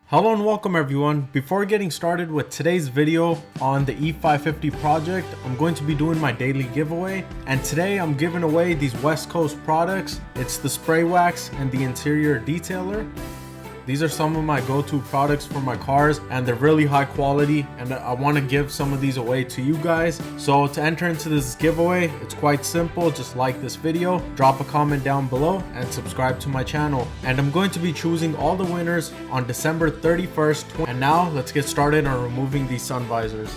Hello and welcome everyone. Before getting started with today's video on the E550 project, I'm going to be doing my daily giveaway, and today I'm giving away these West Coast products. It's the spray wax and the interior detailer. These are some of my go-to products for my cars, and they're really high quality, and I want to give some of these away to you guys. So to enter into this giveaway, it's quite simple. Just like this video, drop a comment down below, and subscribe to my channel. And I'm going to be choosing all the winners on December 31st. And now let's get started on removing these sun visors.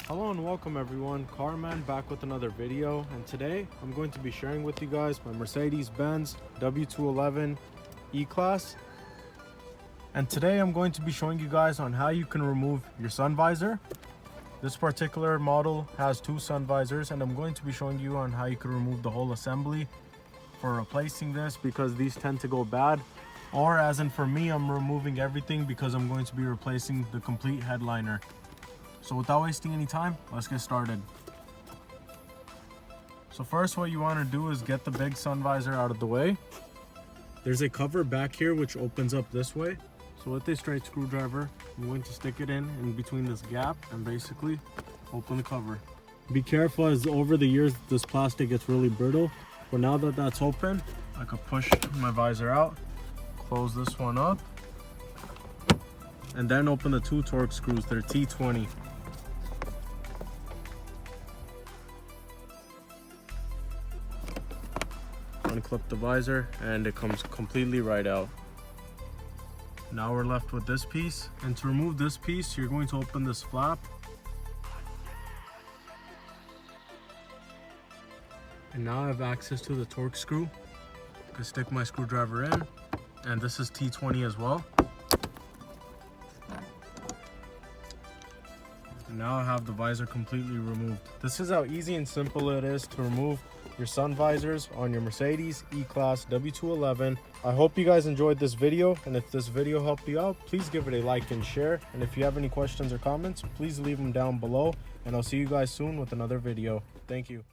Hello and welcome everyone, CarMAN back with another video, and today I'm going to be sharing with you guys my Mercedes-Benz W211 E-Class. And today I'm going to be showing you guys on how you can remove your sun visor. This particular model has two sun visors, and I'm going to be showing you on how you can remove the whole assembly for replacing this, because these tend to go bad. Or as in for me, I'm removing everything because I'm going to be replacing the complete headliner. So without wasting any time, let's get started. So first, what you want to do is get the big sun visor out of the way. There's a cover back here which opens up this way. So with a straight screwdriver, I'm going to stick it in between this gap and basically open the cover. Be careful, as over the years this plastic gets really brittle. But now that that's open, I can push my visor out, close this one up, and then open the two torque screws. They're T20. Unclip the visor and it comes completely right out. Now we're left with this piece, and to remove this piece, you're going to open this flap, and now I have access to the torque screw. I can stick my screwdriver in, and this is T20 as well. And now I have the visor completely removed. This is how easy and simple it is to remove your sun visors on your Mercedes E-Class W211. I hope you guys enjoyed this video, and if this video helped you out, please give it a like and share. And if you have any questions or comments, please leave them down below, and I'll see you guys soon with another video. Thank you.